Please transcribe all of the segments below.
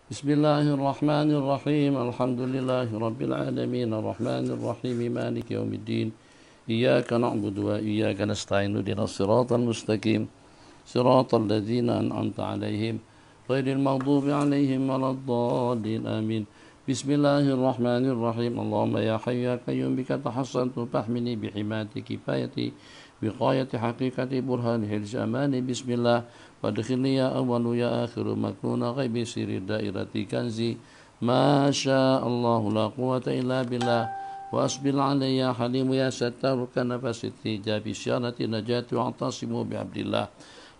بسم الله الرحمن الرحيم الحمد لله رب العالمين الرحمن الرحيم مالك يوم الدين إياك نعبد وإياك نستعين اهدنا الصراط المستقيم صراط الذين أنعمت عليهم غير المغضوب عليهم ولا الضالين آمين بسم الله الرحمن الرحيم اللهم يا حي يا قيوم بك تحصنت فاحمني بحماية كفايتي بقاية حقيقة برهان حرز أماني بسم الله وادخلني يا أول يا آخر مكنون غيب سر دائرة كنزي ما شاء الله لا قوة إلا بالله وأسبل علي يا حليم يا ستار كنفس التجاب شانة نجاة واعتصم بعبد الله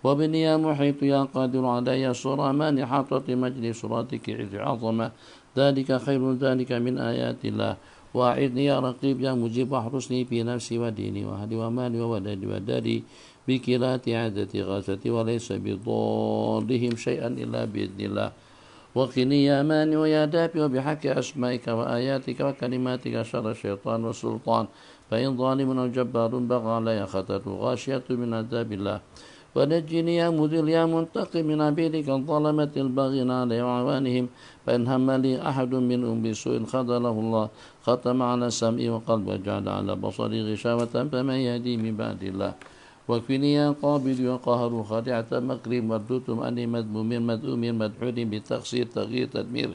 وابني يا محيط يا قادر علي صر أمان حاطة مجلس صراطك عز عظمة ذلك خير ذلك من آيات الله وأعذني يا رقيب يا مجيب واحرسني في نفسي وديني وأهلي ومالي وولدي وداري بكلات عادتي غاثتي وليس بضارهم شيئا إلا بإذن الله وقني يا مانع يا دافع بحق أسمائك وآياتك وكلماتك شر الشيطان والسلطان فإن ظالم أو جبار بغى علي خطر غاشية من عذاب الله ونجني يا مذل يا منتقم من عبيدك الظلمة الباغين علي وعوانهم فإن هم لي أحد منهم بسوء خذله الله ختم على سمعي وقلبي وجعل على بصري غشاوة فمن يهدي من بعد الله وكفني يا قابل وقهر خادعة مكر مردود أني مذموم مذءوم مدحور بتقصير تغيير تدمير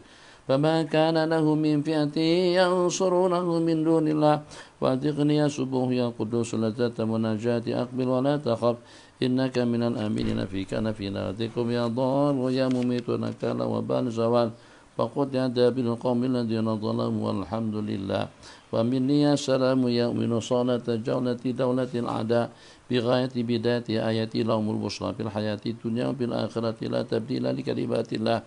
فما كان له من فئة ينصرونه من دون الله وأذقني يا سبوه يا قدوس لذة مناجاة أقبل ولا تخف إنك من الآمنين في كنفنا وذكم يا ضار ويا مميت نكال وبال زوال فقد يا دابر القوم الذين ظلموا والحمد لله ومني يا سلام يا من صالة جولة دولة الأعداء بغاية بداية آياتي لهم البشرى في الحياة الدنيا وفي الآخرة لا تبديل لكلمات الله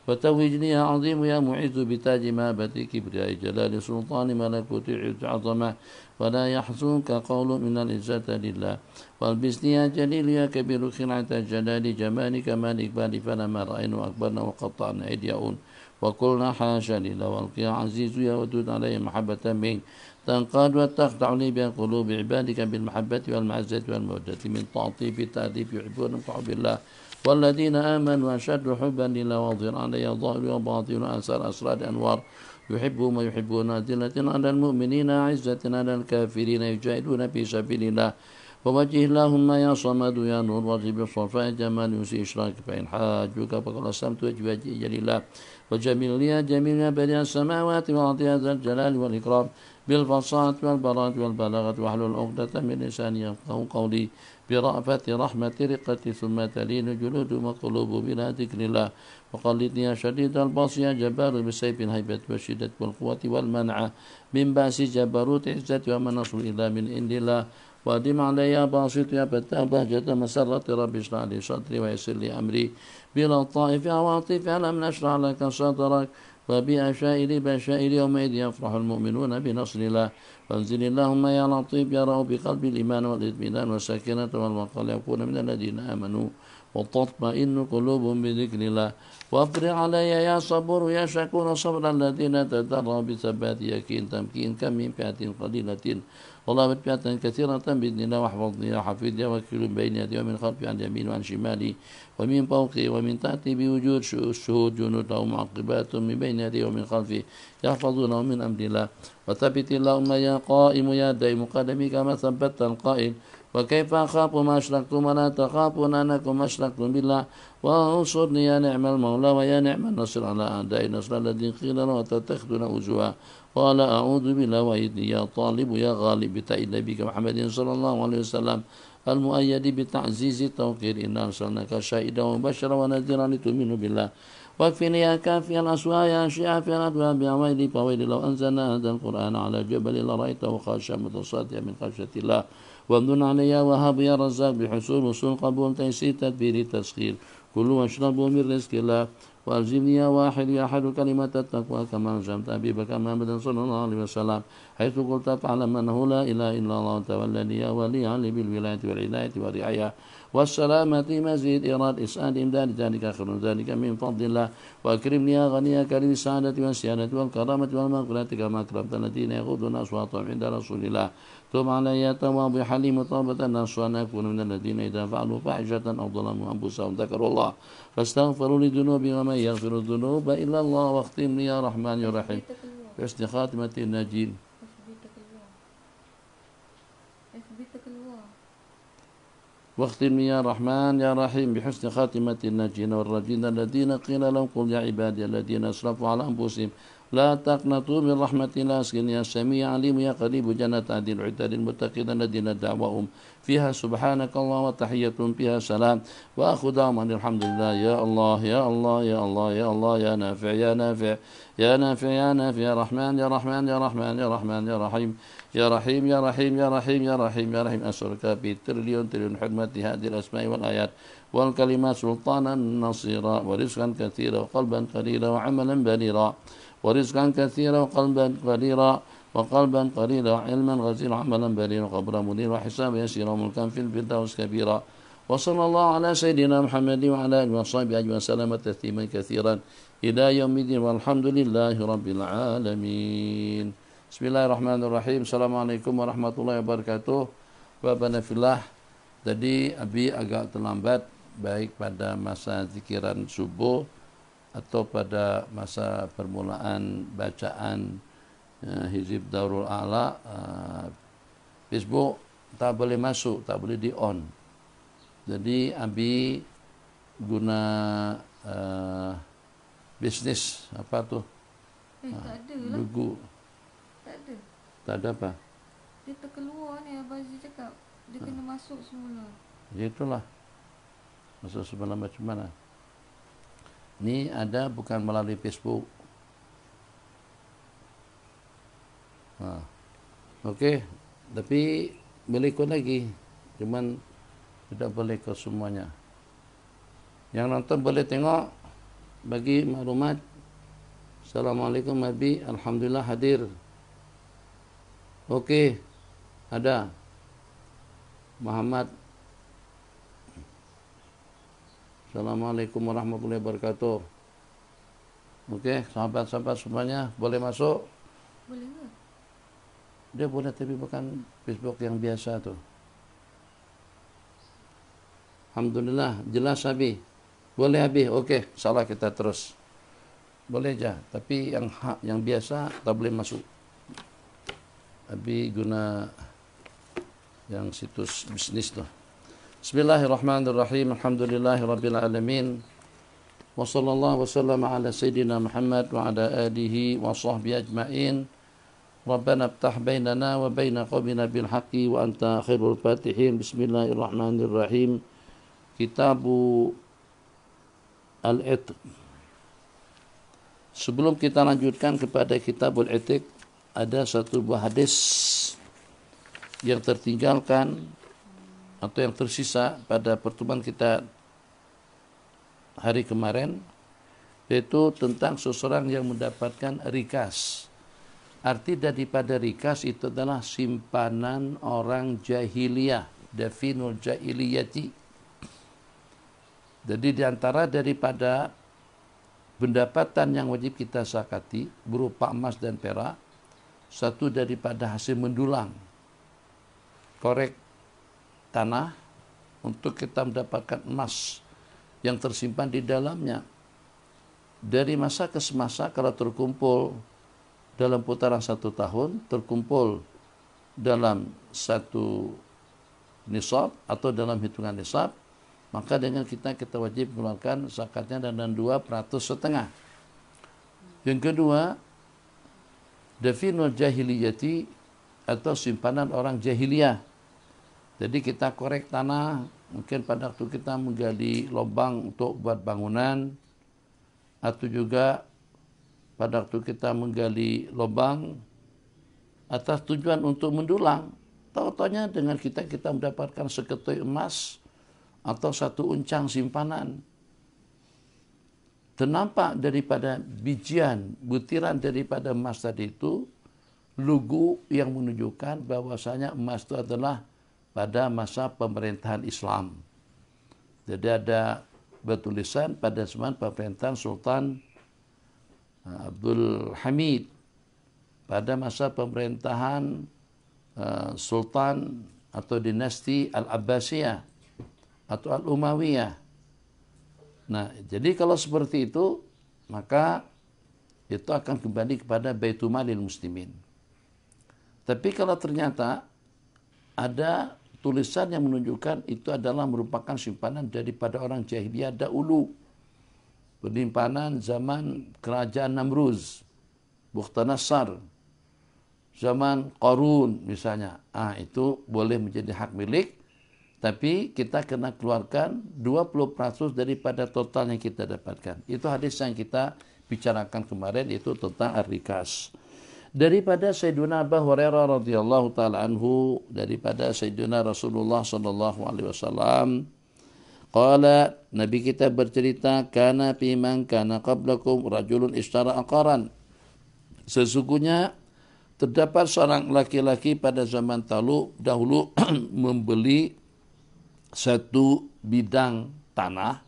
وتوجني يا عظيم يا معز بتاج مهبة كبرياء جلال سلطان ملكوت عظمة ولا يحزنك قول من العزة لله والبسني يا جليل يا كبير خلعة جلال جمالك ما الإقبال فلما رأينا أكبرنا وقطعنا أيديهم وقلنا حاشا لله والقيا عزيز يا ودود علي محبة منك تنقاد وتخضع لي بقلوب عبادك بالمحبة والمعزة والمودة من تعطيف التأديب يحبون حب الله والذين آمنوا أشد حبا لله واظهر علي ظاهر وباطن أسر أسرار أنوار يحبهم ويحبون أذلة على المؤمنين عزة على الكافرين يجاهدون في سبيل الله ووجه اللهم يا صمد يا نور وجه الصفاء جمال يسي إشراك فإن حاجوك فقد أسلمت وجهي لله وجميل يا جميل يا بديع السماوات والأرض يا ذا الجلال والإكرام بالفصاحة والبراءة والبلاغة واحلل عقدة من لساني يفقهوا قولي برأفة رحمة رقة ثم تلين جلود وقلوب بلا ذكر الله وقلدني يا شديد الباص يا جبار بسيف الهيبة والشدة والقوة والمنع من بأس جبروت عزة ومن نصر إلا من عند الله وأدم علي يا باسط يا فتاح بهجة مسرة رب اشرح لي صدري ويسر لي أمري بلطائف عواطف ألم نشرح لك صدرك وبأشائر بشائر يومئذ يفرح المؤمنون بنصر الله فانزل اللهم يا لطيف يا رب بقلب الإيمان والإطمئنان والسكينة والوقار يكون من الذين آمنوا وتطمئن قلوبهم بذكر الله وافرغ علي يا صبور يا شكور صبر الذين تدروا بثبات يقين تمكين كم من فئة قليلة والله فئة كثيرة بإذن الله واحفظني يا حفيظ يا وكيل بين يدي ومن خلفي عن يمين وعن شمالي ومن فوقي ومن تحتي بوجود الشهود جنود أو معقبات من بين يدي ومن خلفي يحفظونه من أمر الله وثبت اللهم يا قائم يا دائم قدمي كما ثبت القائل وكيف أخاف ما أشركتم ولا تخافون أنكم أشركتم بالله وانصرني يا نعم المولى ويا نعم النصر على أعداء النصر الذين قيل له وتتخذون أجوا قال أعوذ بالله وإذني يا طالب يا غالب بتأييد نبيك محمد صلى الله عليه وسلم المؤيد بتعزيز التوقير إنا أرسلناك شاهدا ومبشرا ونذيرا لتؤمنوا بالله واكفني يا كافي الأسواء يا شافي الأدواء بأويلي فويل لو أنزلنا هذا القرآن على جبل لرأيته خاشعا متصدعا من خشية الله وامدن علي يا وهاب يا رزاق بحصول وصول قبول تيسير تدبير تسخير كلوا واشربوا من رزق الله وألزمني يا واحد يا أحد كلمة التقوى كما ألزمت أبي بكر محمد صلى الله عليه وسلم حيث قلت فاعلم أنه لا إله إلا الله تولني يا ولي علي بالولاية والعناية والرعاية والسلامة مزيد إيراد إسعاد إمداد ذلك خير ذلك من فضل الله وأكرمني يا غني يا كريم السعادة والسيادة والكرامة والمغفرة كما أكرمت الذين يغضون أصواتهم عند رسول الله ثم علي يا تواب حليم طابة الناس وأن أكون من الذين إذا فعلوا فاحشة أو ظلموا أنفسهم ذكروا الله فاستغفروا لذنوبهم ومن من يغفر الذنوب إلا الله واختم لي يا رحمن يا رحيم بحسن خاتمة الناجين. واختم يا رحمن يا رحيم بحسن خاتمة الناجين والراجين الذين قيل لهم قل يا عبادي الذين أسرفوا على أنفسهم لا تقنطوا من رحمة الله يا سميع عليم يا قريب جنة عدن عدة للمتقين الذين دعواهم فيها سبحانك الله وتحية فيها سلام وآخر دعواهم الحمد لله. يا الله يا الله يا الله يا الله يا نافع يا نافع يا نافع يا نافع يا رحمن يا رحمن يا رحمن يا رحمن يا رحيم يا رحيم يا رحيم يا رحيم يا رحيم يا رحيم أسألك بتريليون تريليون حرمة هذه الأسماء والآيات والكلمات سلطانا نصيرا ورزقا كثيرا وقلبا قليلا وعملا بليرا ورزقا كثيرا وقلبا قليلا وقلبا قليلا وعلما غزيرا وعملا بليرا وقبرا منيرا وحسابا يسيرا وملكا في الفردوس كبيرا. وصلى الله على سيدنا محمد وعلى آله وصحبه أجمعين وسلم تسليما كثيرا إلى يوم الدين والحمد لله رب العالمين. Bismillahirrahmanirrahim. Assalamualaikum warahmatullahi wabarakatuh. Bapak Nafillah, tadi Abi agak terlambat baik pada masa zikiran subuh atau pada masa permulaan bacaan Hizib Darul A'la. Facebook tak boleh masuk, tak boleh di on. Jadi Abi guna bisnis apa tuh? Tak ada lah. Lugu. Tak ada. Tak ada apa? Dia terkeluar ni, Abang Aziz cakap. Dia kena masuk semula. Ya itulah. Masuk semula macam mana? Ni ada bukan melalui Facebook. Okey. Tapi boleh ikut lagi. Cuman tidak boleh ikut semuanya. Yang nonton boleh tengok. Bagi maklumat. Assalamualaikum Abi. Alhamdulillah hadir. Okey. Ada. Muhammad. Assalamualaikum warahmatullahi wabarakatuh. Okey, sahabat-sahabat semuanya boleh masuk? Boleh ke? Dia boleh tapi bukan Facebook yang biasa tu. Alhamdulillah, jelas Abi. Boleh Abi. Okey, salah kita terus. Boleh je, tapi yang biasa tak boleh masuk. Abi guna yang situs bisnis tu. Bismillahirrahmanirrahim. Alhamdulillahirabbil alamin. Wa sallallahu wasallam ala sayidina Muhammad wa ala alihi wa sahbihi ajma'in. Rabbana iftah bainana wa baina qaumina bil haqqi wa anta khairul fatihin. Bismillahirrahmanirrahim. Kitabu Al-Itiq. Sebelum kita lanjutkan kepada Kitabul Itiq, ada satu buah hadis yang tertinggalkan atau yang tersisa pada pertemuan kita hari kemarin, yaitu tentang seseorang yang mendapatkan rikas. Arti daripada rikas itu adalah simpanan orang jahiliyah, dafinul jahiliyati. Jadi di antara daripada pendapatan yang wajib kita zakati berupa emas dan perak, satu daripada hasil mendulang korek tanah untuk kita mendapatkan emas yang tersimpan di dalamnya. Dari masa ke semasa kalau terkumpul dalam putaran 1 tahun, terkumpul dalam satu nisab atau dalam hitungan nisab, maka dengan kita wajib mengeluarkan zakatnya dan 2,5%. Yang kedua, dafinul jahiliyati atau simpanan orang jahiliyah. Jadi kita korek tanah, mungkin pada waktu kita menggali lubang untuk buat bangunan, atau juga pada waktu kita menggali lubang atas tujuan untuk mendulang. Tahu-tahunya dengan kita mendapatkan seketui emas atau satu uncang simpanan. Ternampak daripada bijian, butiran daripada emas tadi itu, lugu yang menunjukkan bahwasanya emas itu adalah pada masa pemerintahan Islam. Jadi ada bertulisan pada zaman pemerintahan Sultan Abdul Hamid, pada masa pemerintahan Sultan atau dinasti Al-Abbasiyah atau Al-Umayyah. Nah, jadi kalau seperti itu, maka itu akan kembali kepada Baitul Malil Muslimin. Tapi kalau ternyata ada tulisan yang menunjukkan itu adalah merupakan simpanan daripada orang jahiliyah dahulu, penyimpanan zaman kerajaan Namruz, Bukhtanasar, zaman Qarun misalnya, itu boleh menjadi hak milik, tapi kita kena keluarkan 20% daripada total yang kita dapatkan. Itu hadis yang kita bicarakan kemarin, itu tentang ar-rikas. Daripada Sayyidina Abu Hurairah radhiyallahu taala anhu, daripada Sayyidina Rasulullah sallallahu alaihi wasallam, qala, Nabi kita bercerita, kana fi man kana qablakum rajulun ishtara aqaran. Sesungguhnya terdapat seorang laki-laki pada zaman dahulu membeli satu bidang tanah.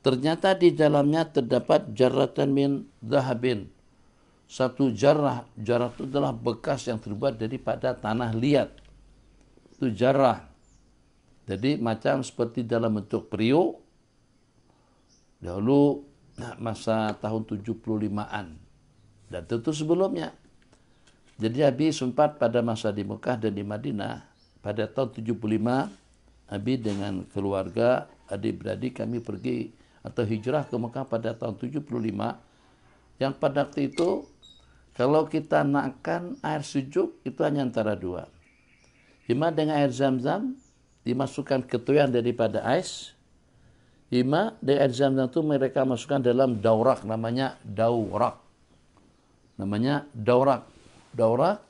Ternyata di dalamnya terdapat jarratan min dhahabin. Satu jarrah itu adalah bekas yang terbuat daripada tanah liat. Itu jarrah. Jadi macam seperti dalam bentuk periuk. Dahulu masa tahun 75-an. Dan tentu sebelumnya. Jadi Abi sempat pada masa di Mekah dan di Madinah, pada tahun 75, Abi dengan keluarga, adik-beradik kami pergi atau hijrah ke Mekah pada tahun 75, yang pada waktu itu kalau kita nakkan air sejuk itu hanya antara dua. Ima dengan air zam-zam dimasukkan ketuyan daripada ais. Ima dengan air zam-zam itu mereka masukkan dalam daurak, namanya daurak. Daurak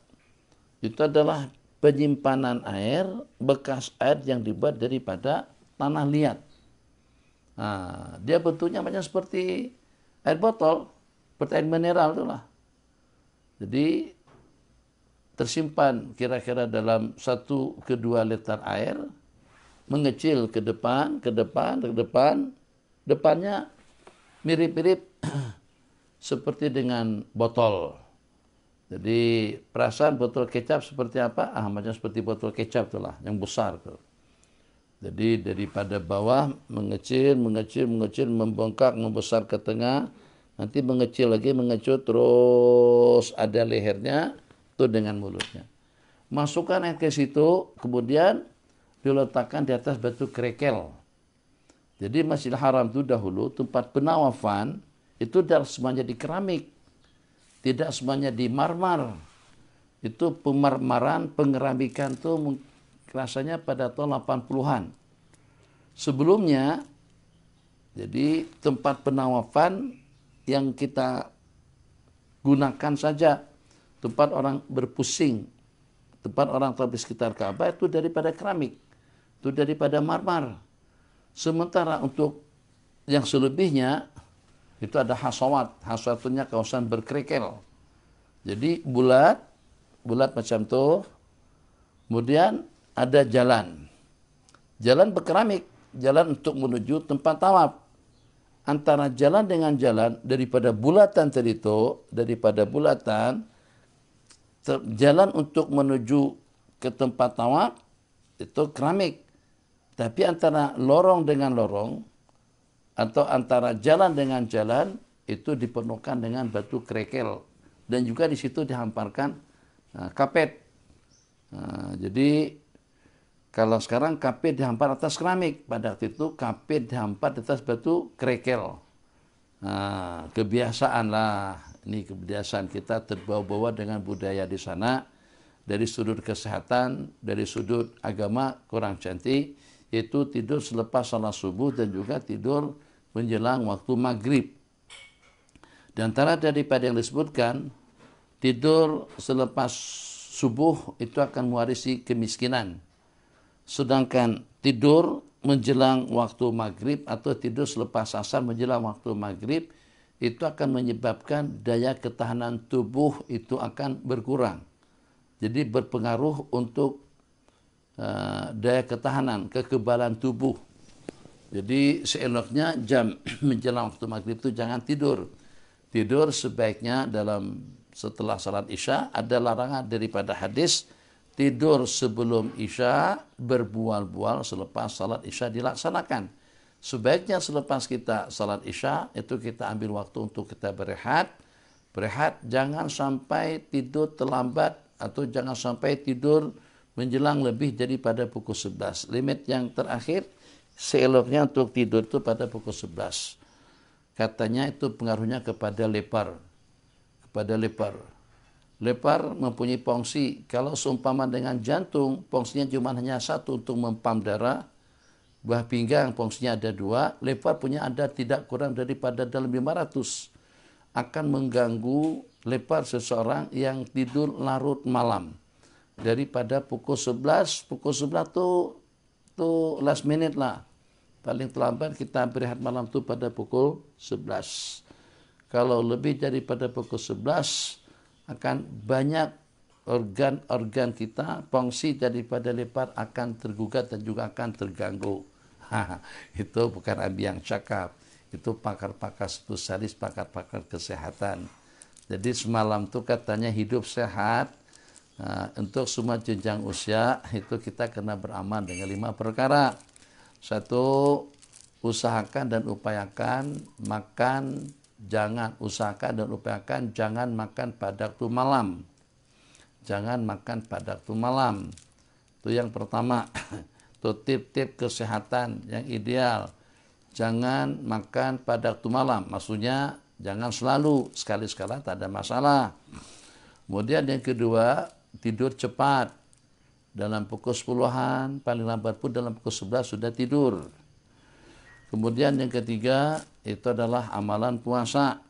itu adalah penyimpanan air, bekas air yang dibuat daripada tanah liat. Dia bentuknya macam seperti air botol, seperti air mineral itulah. Jadi tersimpan kira-kira dalam 1 ke 2 liter air, mengecil ke depan, depannya mirip-mirip seperti dengan botol. Jadi perasaan botol kecap seperti apa? Macam seperti botol kecap itulah, yang besar tuh. Jadi daripada bawah mengecil, membengkak, membesar ke tengah, nanti mengecil lagi, mengecut, terus ada lehernya, itu dengan mulutnya. Masukkan air ke situ, kemudian diletakkan di atas batu kerikil. Jadi Masjidil Haram itu dahulu tempat penawafan, itu semuanya di keramik. Tidak semuanya di marmer. Itu pemarmaran, pengeramikan itu rasanya pada tahun 80-an. Sebelumnya, jadi tempat penawafan yang kita gunakan saja, tempat orang berpusing, tempat orang di sekitar Ka'bah itu daripada keramik, itu daripada marmer. Sementara untuk yang selebihnya, itu ada hasawat. Hasawatnya kawasan berkerikil. Jadi bulat macam tu. Kemudian ada jalan. Jalan berkeramik. Jalan untuk menuju tempat tawaf. Antara jalan dengan jalan, daripada bulatan tadi itu, jalan untuk menuju ke tempat tawaf, itu keramik. Tapi antara lorong dengan lorong, atau antara jalan dengan jalan, itu dipenuhkan dengan batu kerikil. Dan juga di situ dihamparkan kapet. Jadi kalau sekarang kapet dihampar atas keramik, pada waktu itu kapet dihampar di atas batu kerikil. Kebiasaan lah, ini kebiasaan kita terbawa-bawa dengan budaya di sana. Dari sudut kesehatan, dari sudut agama kurang cantik, yaitu tidur selepas salat subuh dan juga tidur menjelang waktu maghrib. Di antara daripada yang disebutkan, tidur selepas subuh itu akan mewarisi kemiskinan. Sedangkan tidur menjelang waktu maghrib atau tidur selepas asar menjelang waktu maghrib itu akan menyebabkan daya ketahanan tubuh itu akan berkurang. Jadi berpengaruh untuk daya ketahanan, kekebalan tubuh. Jadi seeloknya jam menjelang waktu maghrib itu jangan tidur. Tidur sebaiknya setelah salat isya. Ada larangan daripada hadis tidur sebelum isya, berbual-bual selepas salat isya dilaksanakan. Sebaiknya selepas kita salat Isya itu kita ambil waktu untuk kita berehat. Berehat, jangan sampai tidur terlambat atau jangan sampai tidur menjelang lebih daripada pukul 11. Limit yang terakhir seeloknya untuk tidur itu pada pukul 11. Katanya itu pengaruhnya kepada lepar. Lepar mempunyai fungsi, kalau seumpama dengan jantung, fungsinya cuma hanya satu untuk mempam darah. Buah pinggang fungsinya ada 2, lepar punya ada tidak kurang daripada dalam 500. Akan mengganggu lepar seseorang yang tidur larut malam. Daripada pukul 11 tuh last minute lah. Paling terlambat kita berehat malam itu pada pukul 11. Kalau lebih daripada pukul 11 akan banyak organ-organ kita, fungsi daripada lepar akan tergugat dan juga akan terganggu. Itu bukan Abi yang cakap, itu pakar-pakar spesialis, pakar-pakar kesehatan. Jadi semalam tuh katanya hidup sehat untuk semua jenjang usia itu kita kena beramal dengan 5 perkara. 1, usahakan dan upayakan makan, jangan makan pada waktu malam. Jangan makan pada waktu malam. Itu yang pertama. Itu tip-tip kesehatan yang ideal. Jangan makan pada waktu malam. Maksudnya jangan selalu, sekali-sekala tak ada masalah. Kemudian yang kedua, tidur cepat. Dalam pukul 10-an, paling lambat pun dalam pukul 11 sudah tidur. Kemudian yang ketiga, itu adalah amalan puasa.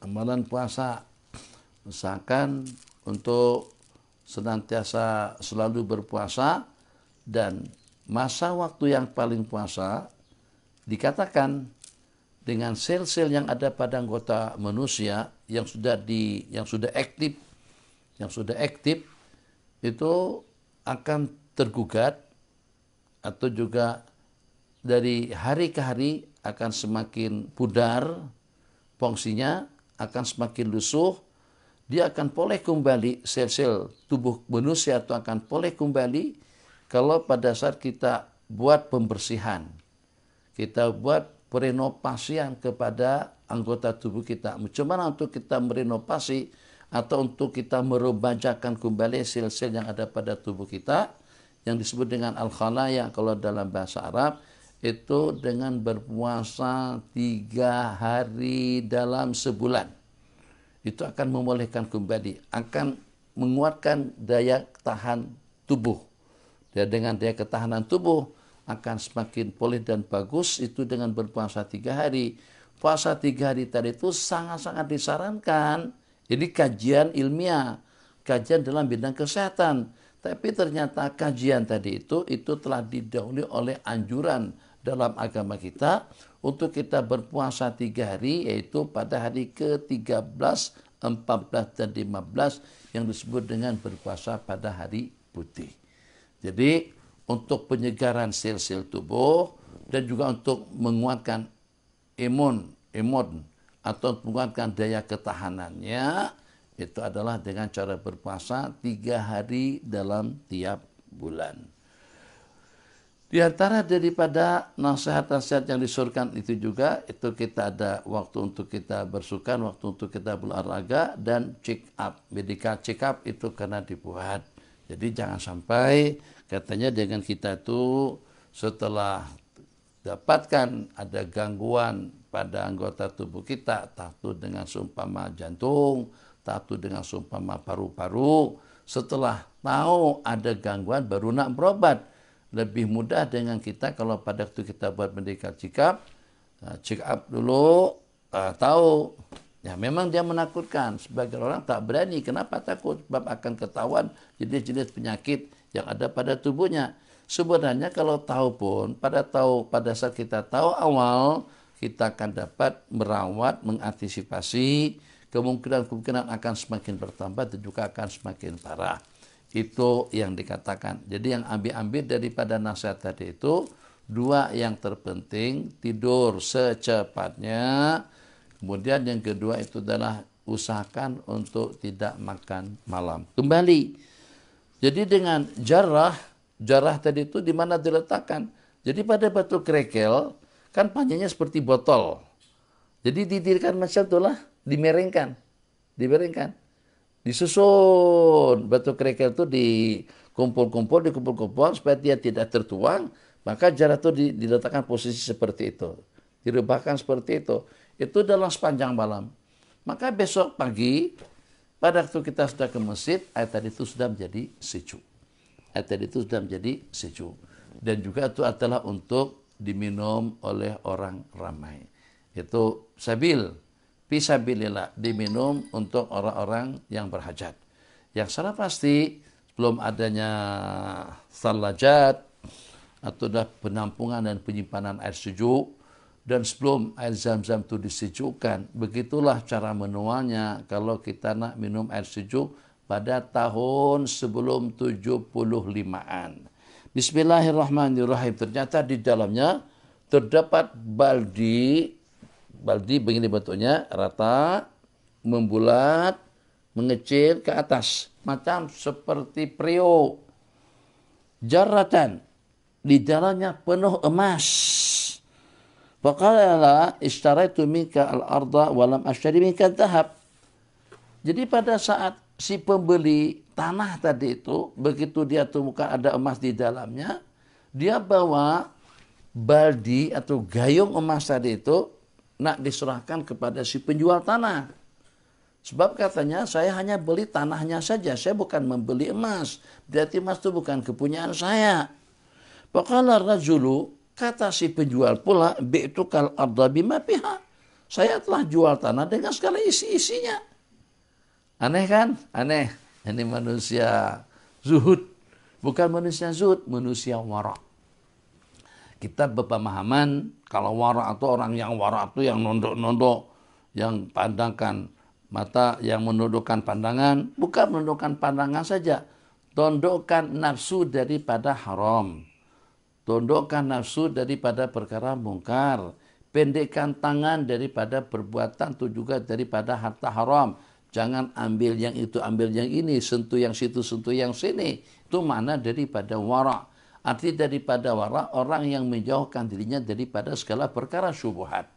Amalan puasa. Usahakan untuk senantiasa selalu berpuasa. Dan masa waktu yang paling puasa dikatakan dengan sel-sel yang ada pada anggota manusia yang sudah aktif itu akan tergugat atau juga dari hari ke hari akan semakin pudar, fungsinya akan semakin lusuh, dia akan pulih kembali, sel-sel tubuh manusia itu akan pulih kembali kalau pada saat kita buat pembersihan, kita buat perenovasian kepada anggota tubuh kita. Bagaimana untuk kita merenovasi atau untuk kita merebajakan kembali sel-sel yang ada pada tubuh kita, yang disebut dengan al-khalaya kalau dalam bahasa Arab, itu dengan berpuasa 3 hari dalam sebulan. Itu akan memulihkan kembali, akan menguatkan daya tahan tubuh. Dan dengan daya ketahanan tubuh akan semakin pulih dan bagus itu dengan berpuasa 3 hari. Puasa 3 hari tadi itu sangat-sangat disarankan. Ini kajian ilmiah, kajian dalam bidang kesehatan. Tapi ternyata kajian tadi itu telah didahului oleh anjuran dalam agama kita untuk kita berpuasa 3 hari, yaitu pada hari ke-13, 14, dan 15 yang disebut dengan berpuasa pada hari putih. Jadi untuk penyegaran sel-sel tubuh dan juga untuk menguatkan imun atau menguatkan daya ketahanannya, itu adalah dengan cara berpuasa 3 hari dalam tiap bulan. Di antara daripada nasihat-nasihat yang disuruhkan itu juga, itu kita ada waktu untuk kita bersukan, waktu untuk kita berolahraga, dan check up, medical check up itu kena dibuat. Jadi jangan sampai katanya dengan kita itu setelah dapatkan ada gangguan pada anggota tubuh kita, entah itu dengan seumpama jantung, entah itu dengan seumpama paru-paru, setelah tahu ada gangguan baru nak berobat. Lebih mudah dengan kita kalau pada waktu kita buat medical check up dulu, tahu. Ya memang dia menakutkan. Sebagian orang tak berani. Kenapa takut? Sebab akan ketahuan jenis-jenis penyakit yang ada pada tubuhnya. Sebenarnya kalau tahu pun, pada saat kita tahu awal, kita akan dapat merawat, mengantisipasi kemungkinan akan semakin bertambah dan juga akan semakin parah. Itu yang dikatakan. Jadi yang ambil daripada nasihat tadi itu, 2 yang terpenting, tidur secepatnya. Kemudian yang kedua itu adalah usahakan untuk tidak makan malam. Kembali. Jadi dengan jarah tadi itu di mana diletakkan? Jadi pada batu kerikil kan panjangnya seperti botol. Jadi didirikan macam itulah, dimiringkan, disusun batu kerikil itu dikumpul supaya dia tidak tertuang, maka jarak itu diletakkan posisi seperti itu, direbahkan seperti itu. Itu dalam sepanjang malam. Maka besok pagi pada waktu kita sudah ke masjid, air tadi itu sudah menjadi sejuk. Dan juga itu adalah untuk diminum oleh orang ramai. Itu fisabilillah, diminum untuk orang-orang yang berhajat. Yang salah pasti belum adanya salajat atau penampungan dan penyimpanan air sejuk, dan sebelum air zam-zam itu disejukkan, begitulah cara menuangnya kalau kita nak minum air sejuk pada tahun sebelum 75-an. Bismillahirrahmanirrahim. Ternyata di dalamnya terdapat baldi begini bentuknya, rata, membulat, mengecil ke atas, macam seperti periuk. Jaratan, di dalamnya penuh emas. Faqala ishtaraitu minka al-arda wa lam ashtari minka dhahab. Jadi pada saat si pembeli tanah tadi itu, begitu dia temukan ada emas di dalamnya, dia bawa baldi atau gayung emas tadi itu nak diserahkan kepada si penjual tanah. Sebab katanya saya hanya beli tanahnya saja, saya bukan membeli emas. Berarti emas itu bukan kepunyaan saya. Faqala rajulu, kata si penjual pula, bi'tukal arda bima fiha. Saya telah jual tanah dengan segala isi-isinya. Aneh kan? Aneh. Ini manusia zuhud. Bukan manusia zuhud, manusia wara. Kita berpemahaman kalau wara itu orang yang wara itu yang nondok-nondok, yang pandangkan mata, yang menundukkan pandangan, bukan menundukkan pandangan saja, tundukkan nafsu daripada haram, tundukkan nafsu daripada perkara mungkar, pendekkan tangan daripada perbuatan itu juga daripada harta haram. Jangan ambil yang itu, ambil yang ini, sentuh yang situ, sentuh yang sini. Itu makna daripada wara. Arti daripada wara, orang yang menjauhkan dirinya daripada segala perkara syubhat.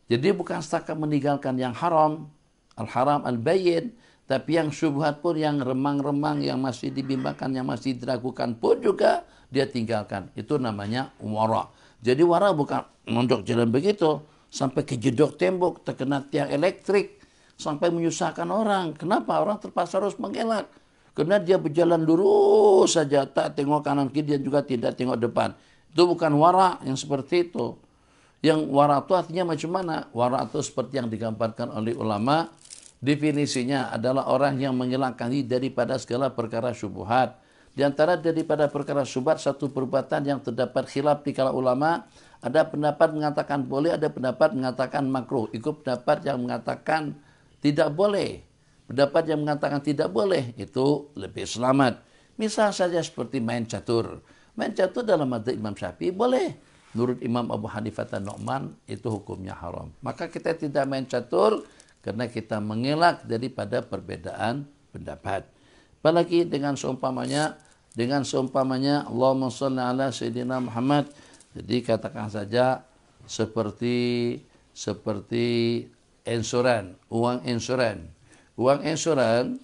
Jadi bukan setakat meninggalkan yang haram, al-haram al-bayyin, tapi yang syubhat pun, yang remang-remang, yang masih dibimbangkan, yang masih diragukan pun juga dia tinggalkan. Itu namanya wara. Jadi wara bukan mondok jalan begitu, sampai kejedok tembok, terkena tiang elektrik, sampai menyusahkan orang. Kenapa? Orang terpaksa harus mengelak. Karena dia berjalan lurus saja, tak tengok kanan kiri, dan juga tidak tengok depan. Itu bukan wara yang seperti itu. Yang wara itu artinya macam mana? Wara itu seperti yang digambarkan oleh ulama, definisinya adalah orang yang mengelakkan diri daripada segala perkara syubhat. Di antara daripada perkara syubhat, satu perbuatan yang terdapat khilaf di kalangan ulama, ada pendapat mengatakan boleh, ada pendapat mengatakan makruh. Ikut pendapat yang mengatakan tidak boleh. Pendapat yang mengatakan tidak boleh itu lebih selamat. Misal saja seperti main catur. Main catur dalam madzhab Imam Syafi'i boleh. Menurut Imam Abu Hanifah dan Nu'man itu hukumnya haram. Maka kita tidak main catur karena kita mengelak daripada perbedaan pendapat. Apalagi dengan seumpamanya Allahumma shalli ala Sayyidina Muhammad. Jadi katakan saja seperti insuran, uang insuran. Uang insuran,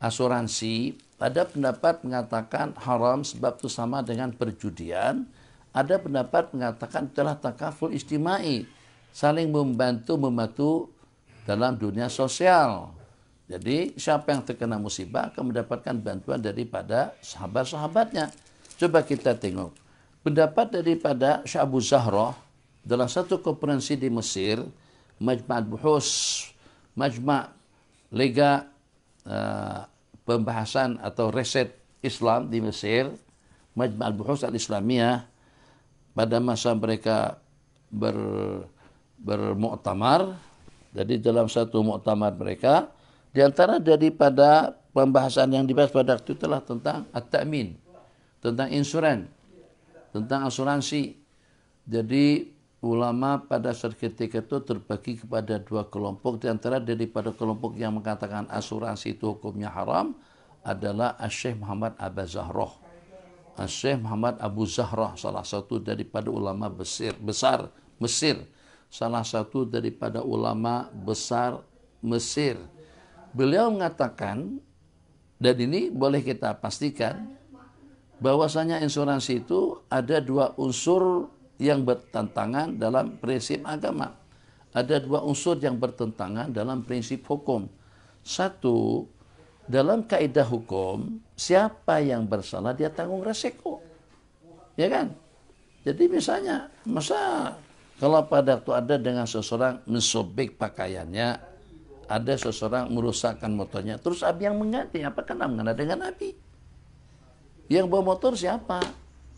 asuransi, ada pendapat mengatakan haram sebab itu sama dengan perjudian. Ada pendapat mengatakan telah takaful istimai, saling membantu dalam dunia sosial. Jadi siapa yang terkena musibah akan mendapatkan bantuan daripada sahabat-sahabatnya. Coba kita tengok. Pendapat daripada Syekh Abu Zahra dalam satu konferensi di Mesir, Majma' al-Buhus, Majma' Lega pembahasan atau riset Islam di Mesir, Majma' al-Buhus al-Islamiyah, pada masa mereka bermuktamar. Jadi dalam satu muktamar mereka, di antara daripada pembahasan yang dibahas pada waktu itu adalah tentang at-ta'min, tentang insuran, tentang asuransi. Jadi ulama pada saat ketika itu terbagi kepada dua kelompok. Di antara daripada kelompok yang mengatakan asuransi itu hukumnya haram adalah Syekh Muhammad Abu Zahroh. Syekh Muhammad Abu Zahrah, salah satu daripada ulama besar Mesir, salah satu daripada ulama besar Mesir. Beliau mengatakan, dan ini boleh kita pastikan, bahwasanya insuransi itu ada dua unsur yang bertentangan dalam prinsip agama. Ada dua unsur yang bertentangan dalam prinsip hukum. Satu, dalam kaidah hukum, siapa yang bersalah dia tanggung resiko. Ya kan? Jadi misalnya, masa kalau pada waktu ada dengan seseorang mensobek pakaiannya, ada seseorang merusakkan motornya, terus Abi yang mengganti, apa kena mengena dengan Abi? Yang bawa motor siapa?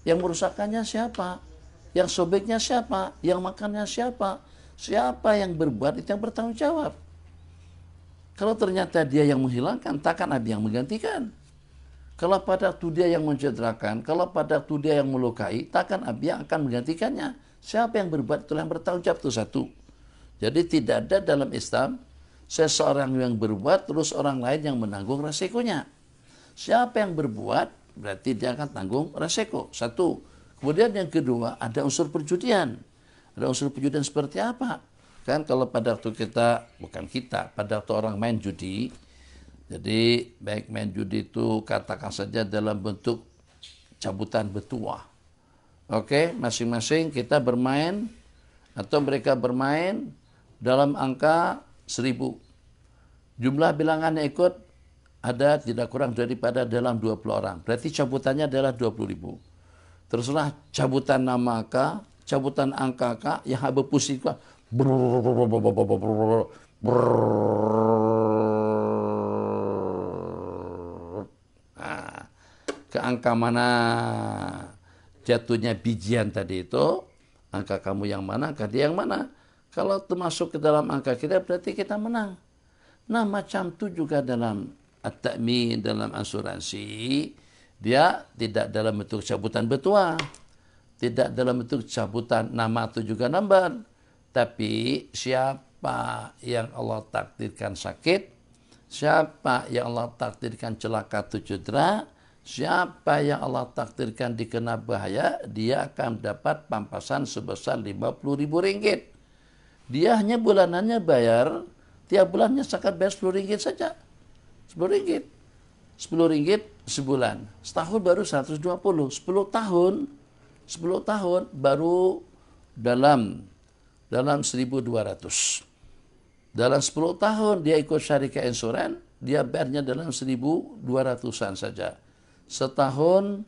Yang merusakkannya siapa? Yang sobeknya siapa? Yang makannya siapa? Siapa yang berbuat itu yang bertanggung jawab. Kalau ternyata dia yang menghilangkan, takkan Abi yang menggantikan. Kalau pada waktu dia yang mencederakan, kalau pada waktu dia yang melukai, takkan Abi yang akan menggantikannya. Siapa yang berbuat itulah yang bertanggung jawab, itu satu. Jadi tidak ada dalam Islam seseorang yang berbuat terus orang lain yang menanggung resikonya. Siapa yang berbuat berarti dia akan tanggung resiko. Satu. Kemudian yang kedua, ada unsur perjudian. Ada unsur perjudian seperti apa? Kan kalau pada waktu pada waktu orang main judi, jadi baik main judi itu katakan saja dalam bentuk cabutan betuah. Oke, masing-masing kita bermain atau mereka bermain dalam angka 1000. Jumlah bilangannya ikut ada tidak kurang daripada dalam 20 orang. Berarti cabutannya adalah 20.000. Teruslah cabutan nama angka, cabutan angka yang berpusing ke angka mana jatuhnya bijian tadi itu, angka kamu yang mana, angka dia yang mana. Kalau termasuk ke dalam angka kita berarti kita menang. Nah macam itu juga dalam at-ta'min, dalam asuransi, dia tidak dalam bentuk cabutan betua, tidak dalam bentuk cabutan nama atau juga number, tapi siapa yang Allah takdirkan sakit, siapa yang Allah takdirkan celaka atau cedera, siapa yang Allah takdirkan dikena bahaya, dia akan dapat pampasan sebesar 50.000 ringgit. Dia hanya bulanannya bayar, tiap bulannya zakat bayar 10 ringgit saja. 10 ringgit. 10 ringgit sebulan. Setahun baru 120. 10 tahun baru dalam 1.200. Dalam 10 tahun dia ikut syarikat insuran, dia bayarnya dalam 1.200-an saja. Setahun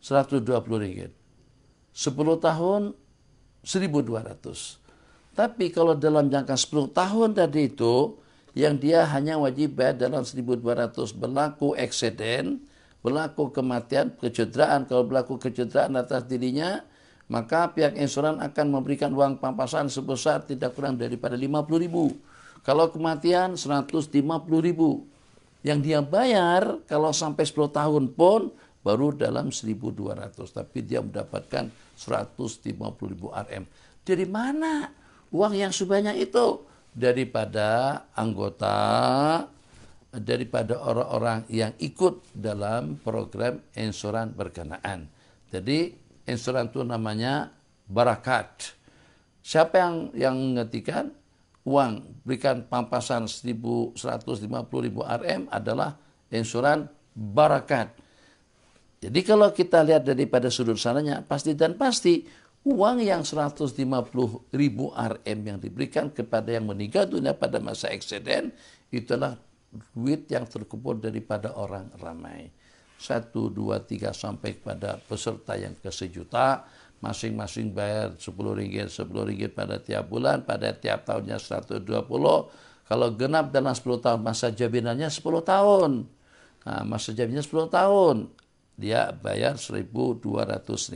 120 ringgit. 10 tahun 1.200. Tapi kalau dalam jangka 10 tahun tadi itu, yang dia hanya wajib bayar dalam 1.200, berlaku eksiden, berlaku kematian, kecederaan. Kalau berlaku kecederaan atas dirinya, maka pihak insuran akan memberikan uang pampasan sebesar tidak kurang daripada 50.000. Kalau kematian 150.000. Yang dia bayar kalau sampai 10 tahun pun baru dalam 1.200. Tapi dia mendapatkan 150.000 RM. Dari mana uang yang sebanyak itu? Daripada anggota, daripada orang-orang yang ikut dalam program insuran berkenaan. Jadi insuran itu namanya barakat. Siapa yang mengertikan uang berikan pampasan 150.000 RM adalah insuran barakat. Jadi kalau kita lihat daripada sudut sananya, pasti dan pasti uang yang 150.000 RM yang diberikan kepada yang meninggal dunia pada masa eksiden, itulah duit yang terkumpul daripada orang ramai. 1, 2, 3 sampai kepada peserta yang ke 1 juta, masing-masing bayar 10 ringgit pada tiap bulan, pada tiap tahunnya 120. Kalau genap dalam 10 tahun, masa jaminannya 10 tahun. Nah, masa jaminannya 10 tahun, dia bayar 1.200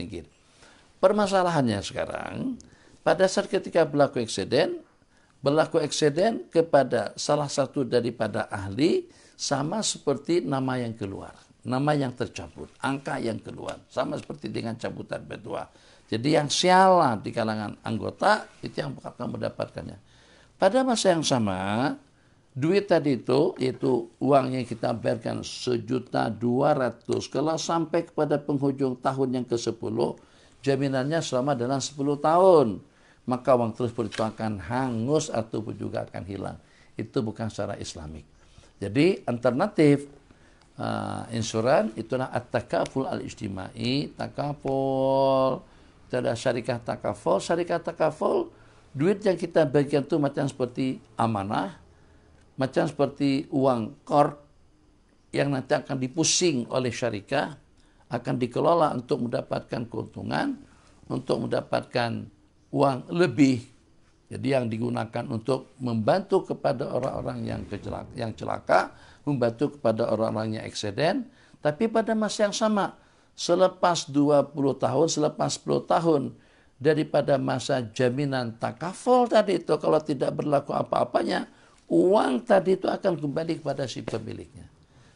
ringgit. Permasalahannya sekarang, pada saat ketika berlaku eksiden kepada salah satu daripada ahli, sama seperti nama yang keluar, nama yang tercabut, angka yang keluar, sama seperti dengan cabutan betua. Jadi yang sialah di kalangan anggota, itu yang akan mendapatkannya. Pada masa yang sama, duit tadi itu uang yang kita bayarkan 1.200.000, kalau sampai kepada penghujung tahun yang ke-10, jaminannya selama dalam 10 tahun. Maka uang tersebut itu akan hangus ataupun juga akan hilang. Itu bukan secara Islamik. Jadi alternatif insuran itulah at-takaful al-ijtimai, takaful. Ada syarikat takaful. Syarikat takaful, duit yang kita bagikan itu macam seperti amanah, macam seperti uang qard yang nanti akan dipusing oleh syarikat, akan dikelola untuk mendapatkan keuntungan, untuk mendapatkan uang lebih. Jadi yang digunakan untuk membantu kepada orang-orang yang celaka, membantu kepada orang-orang yang eksiden, tapi pada masa yang sama, selepas 20 tahun, selepas 10 tahun, daripada masa jaminan takaful tadi itu, kalau tidak berlaku apa-apanya, uang tadi itu akan kembali kepada si pemiliknya.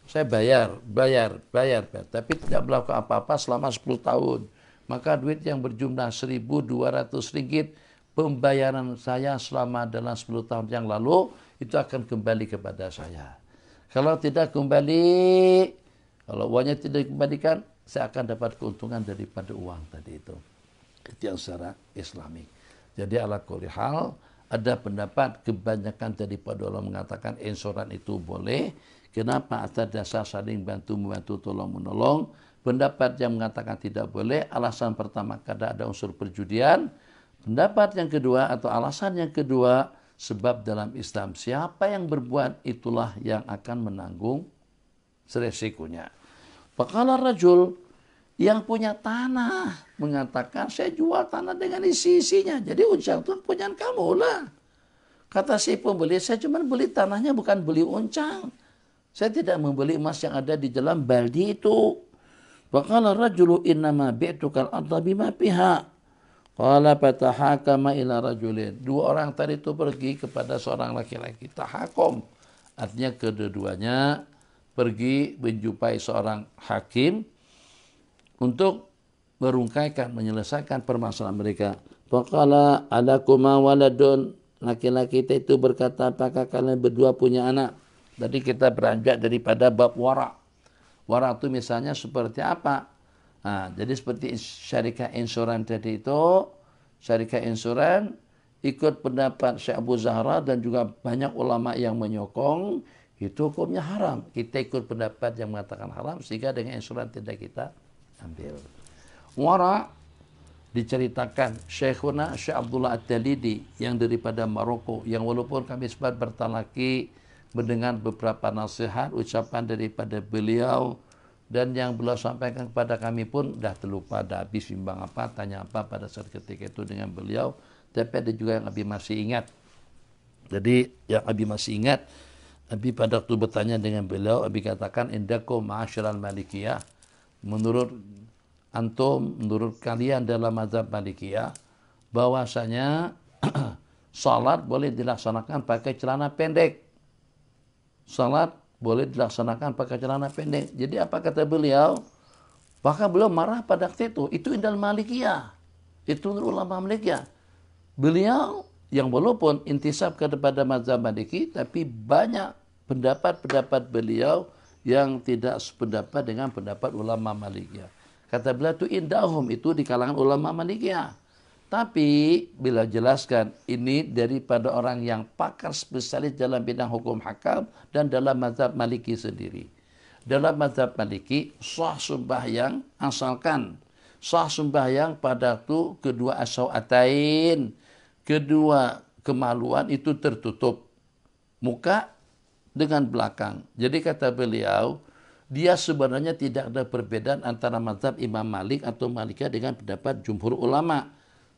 Saya bayar, tapi tidak berlaku apa-apa selama 10 tahun. Maka duit yang berjumlah 1.200 ringgit, pembayaran saya selama dalam 10 tahun yang lalu, itu akan kembali kepada saya. Kalau tidak kembali, kalau uangnya tidak dikembalikan, saya akan dapat keuntungan daripada uang tadi itu. Itu yang secara Islamik. Jadi ala kulli hal, ada pendapat kebanyakan daripada ulama mengatakan insuran itu boleh. Kenapa? Atas dasar saling bantu-membantu, tolong-menolong. Pendapat yang mengatakan tidak boleh, alasan pertama karena ada unsur perjudian. Pendapat yang kedua atau alasan yang kedua, sebab dalam Islam siapa yang berbuat itulah yang akan menanggung resikonya. Faqala rajul, yang punya tanah mengatakan, saya jual tanah dengan isi-isinya. Jadi uncang itu punya kamu lah. Kata si pembeli, saya cuma beli tanahnya, bukan beli uncang. Saya tidak membeli emas yang ada di dalam baldi itu. Faqala rajulu innama bi'tukal arda bima fiha. Qala fatahakama ila rajulin. Dua orang tadi itu pergi kepada seorang laki-laki. Tahakum. Artinya kedua-duanya pergi menjumpai seorang hakim untuk merungkaikan, menyelesaikan permasalahan mereka. Faqala alakuma waladun. Laki-laki itu berkata, apakah kalian berdua punya anak? Tadi kita beranjak daripada bab wara'. Wara' itu misalnya seperti apa? Nah, jadi seperti syarikat insuran tadi itu, syarikat insuran ikut pendapat Syekh Abu Zahra dan juga banyak ulama yang menyokong, itu hukumnya haram. Kita ikut pendapat yang mengatakan haram, sehingga dengan insuran tidak kita ambil. Wara' diceritakan Syekhuna Syekh Abdullah At-Talidi yang daripada Maroko, yang walaupun kami sempat bertalaki mendengar beberapa nasihat, ucapan daripada beliau, dan yang beliau sampaikan kepada kami pun dah terlupa, dah habis bimbang apa, tanya apa pada saat ketika itu dengan beliau. Tapi ada juga yang Abi masih ingat. Jadi yang Abi masih ingat, Abi pada waktu bertanya dengan beliau, Abi katakan, indakum ma'asyiral malikiyah, menurut antum, menurut kalian dalam mazhab Malikiyah, bahwasanya salat boleh dilaksanakan pakai celana pendek. Salat boleh dilaksanakan pakai celana pendek. Jadi apa kata beliau? Bahkan beliau marah pada waktu itu. Itu indal Malikiyah. Itu ulama Malikiyah. Beliau yang walaupun intisab kepada mazhab Maliki, tapi banyak pendapat-pendapat beliau yang tidak sependapat dengan pendapat ulama Malikiyah. Kata beliau itu indahum, itu di kalangan ulama Malikiyah. Tapi bila jelaskan ini daripada orang yang pakar spesialis dalam bidang hukum hakam dan dalam mazhab Maliki sendiri. Dalam mazhab Maliki, sah sembahyang asalkan sah sembahyang pada waktu kedua asawatain, kedua kemaluan itu tertutup muka dengan belakang. Jadi kata beliau, dia sebenarnya tidak ada perbedaan antara mazhab Imam Malik atau Malikiyah dengan pendapat jumhur ulama.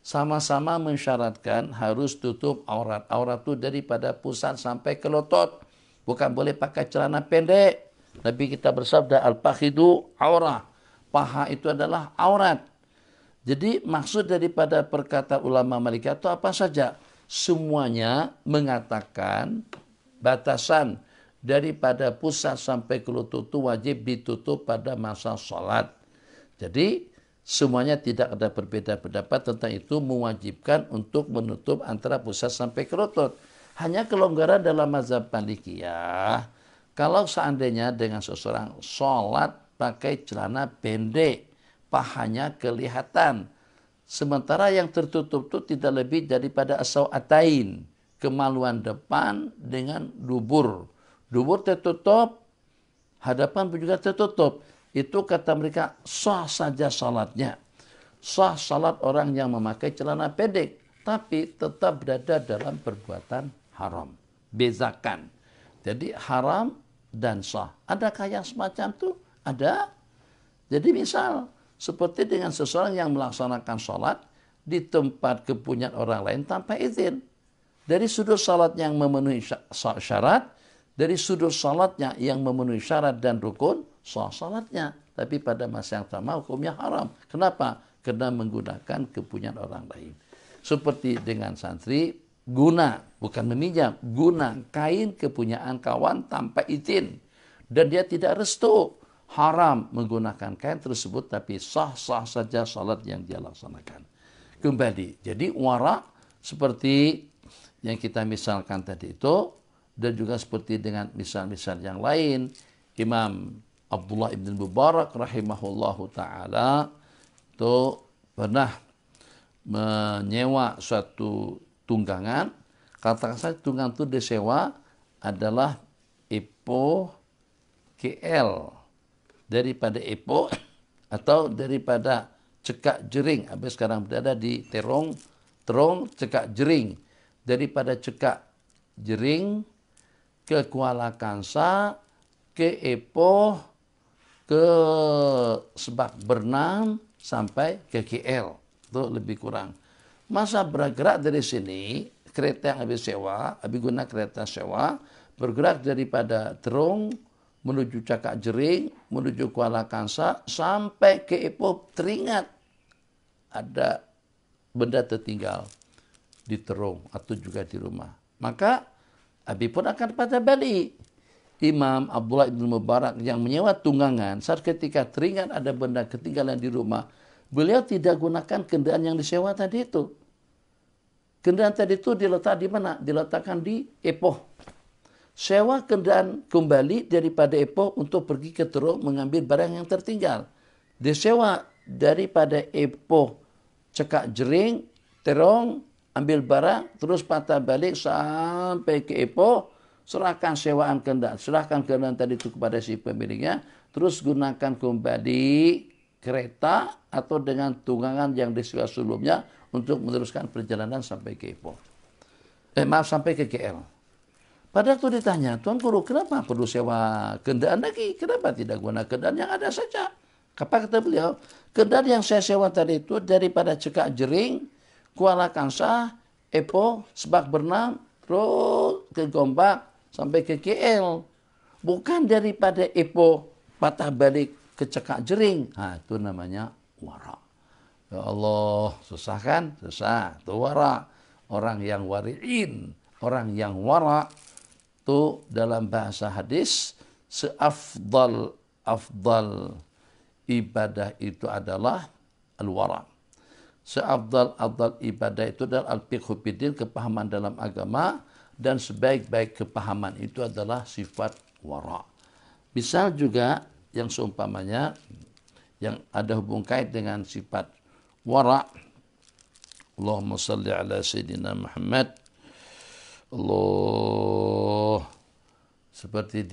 Sama-sama mensyaratkan harus tutup aurat. Aurat itu daripada pusat sampai ke lutut. Bukan boleh pakai celana pendek. Nabi kita bersabda, al-fakhidu aurah. Paha itu adalah aurat. Jadi maksud daripada perkataan ulama Malikiyah itu apa saja? Semuanya mengatakan batasan daripada pusat sampai ke lutut itu wajib ditutup pada masa sholat. Jadi semuanya tidak ada berbeda pendapat tentang itu, mewajibkan untuk menutup antara pusat sampai ke lutut. Hanya kelonggaran dalam mazhab Malikiyah, kalau seandainya dengan seseorang sholat pakai celana pendek, pahanya kelihatan. Sementara yang tertutup itu tidak lebih daripada as-sawatain, kemaluan depan dengan dubur. Dubur tertutup, hadapan juga tertutup. Itu kata mereka sah saja salatnya. Sah salat orang yang memakai celana pendek, tapi tetap berada dalam perbuatan haram. Bezakan. Jadi haram dan sah. Adakah yang semacam itu? Ada. Jadi misal seperti dengan seseorang yang melaksanakan salat di tempat kepunyaan orang lain tanpa izin. Dari sudut salat yang memenuhi syarat, dari sudut salatnya yang memenuhi syarat dan rukun, sah salatnya. Tapi pada masa yang sama hukumnya haram. Kenapa? Karena menggunakan kepunyaan orang lain. Seperti dengan santri, guna, bukan meminjam, guna kain kepunyaan kawan tanpa izin. Dan dia tidak restu. Haram menggunakan kain tersebut, tapi sah-sah saja salat yang dia laksanakan. Kembali, jadi wara seperti yang kita misalkan tadi itu, dan juga seperti dengan misal-misal yang lain, Imam Abdullah ibn Mubarak rahimahullahu ta'ala itu pernah menyewa suatu tunggangan. Katakan saja tunggangan itu disewa adalah Ipoh KL, daripada Ipoh atau daripada Cekak Jering. Habis sekarang berada di Terong Cekak Jering. Daripada Cekak Jering ke Kuala Kangsar, ke Ipoh, ke Sebak Bernam, sampai ke KL. Itu lebih kurang. Masa bergerak dari sini, kereta yang habis sewa, habis guna kereta sewa, bergerak daripada Terong menuju Cekak Jering, menuju Kuala Kangsar, sampai ke Ipoh, teringat ada benda tertinggal di Terong atau juga di rumah. Maka Abi pun akan pada balik. Imam Abdullah ibn Mubarak yang menyewa tunggangan, saat ketika teringat ada benda ketinggalan di rumah, beliau tidak gunakan kendaraan yang disewa tadi itu. Kendaraan tadi itu diletak di mana? Diletakkan di Ipoh. Sewa kendaraan kembali daripada Ipoh untuk pergi ke Terong mengambil barang yang tertinggal. Disewa daripada Ipoh, Cekak Jering, Terong, ambil barang, terus patah balik sampai ke Ipoh, serahkan sewaan kendaraan, serahkan kendaraan tadi itu kepada si pemiliknya, terus gunakan kembali kereta atau dengan tunggangan yang disewa sebelumnya untuk meneruskan perjalanan sampai ke Ipoh. Sampai ke KL. Padahal itu ditanya, Tuan Guru, kenapa perlu sewa kendaraan lagi? Kenapa tidak guna kendaraan yang ada saja? Apa kata beliau? Kendaraan yang saya sewa tadi itu daripada Cekak Jering, Kuala Kangsar, Ipoh, Sebak Bernam, terus ke Gombak, sampai ke KL. Bukan daripada Ipoh patah balik ke Cekak Jering. Itu namanya wara. Ya Allah, susah kan? Susah. Itu wara. Orang yang wari'in, orang yang wara, itu dalam bahasa hadis, seafdal ibadah itu adalah al-wara. Seafdal ibadah itu adalah al-fiqhu fiddin, kepahaman dalam agama, dan sebaik-baik kepahaman itu adalah sifat wara. Misal juga yang seumpamanya yang ada hubung kait dengan sifat wara. Allahumma salli ala Sayyidina Muhammad. Allah, seperti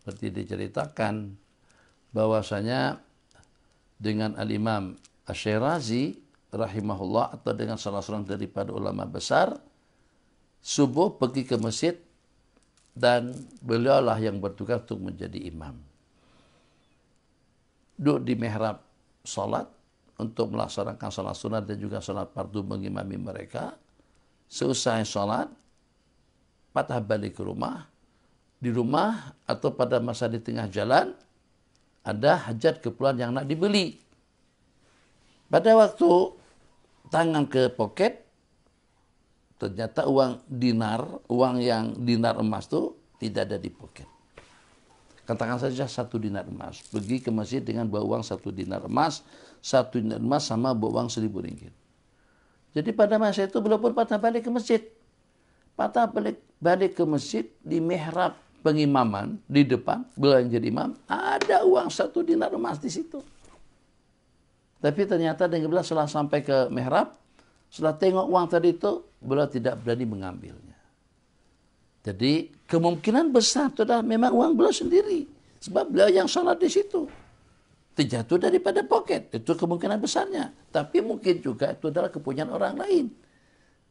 diceritakan bahwasanya dengan Al-Imam Asy-Syirazi rahimahullah, atau dengan salah seorang daripada ulama besar, subuh pergi ke masjid dan beliaulah yang bertugas untuk menjadi imam. Duduk di mihrab salat untuk melaksanakan salat sunat dan juga salat fardu mengimami mereka. Seusai salat, patah balik ke rumah. Di rumah atau pada masa di tengah jalan, ada hajat keperluan yang nak dibeli. Pada waktu tangan ke poket, ternyata uang yang dinar emas itu tidak ada di poket. Katakan saja 1 dinar emas. Pergi ke masjid dengan bawa uang 1 dinar emas. 1 dinar emas sama bawa uang 1.000 ringgit. Jadi pada masa itu beliau pun patah balik ke masjid. Patah balik ke masjid di mihrab pengimaman di depan, beliau yang jadi imam, ada uang 1 dinar emas di situ. Tapi ternyata dengan beliau setelah sampai ke mihrab, setelah tengok uang tadi itu, beliau tidak berani mengambilnya. Jadi kemungkinan besar itu adalah memang uang beliau sendiri. Sebab beliau yang sholat di situ. Terjatuh daripada poket. Itu kemungkinan besarnya. Tapi mungkin juga itu adalah kepunyaan orang lain.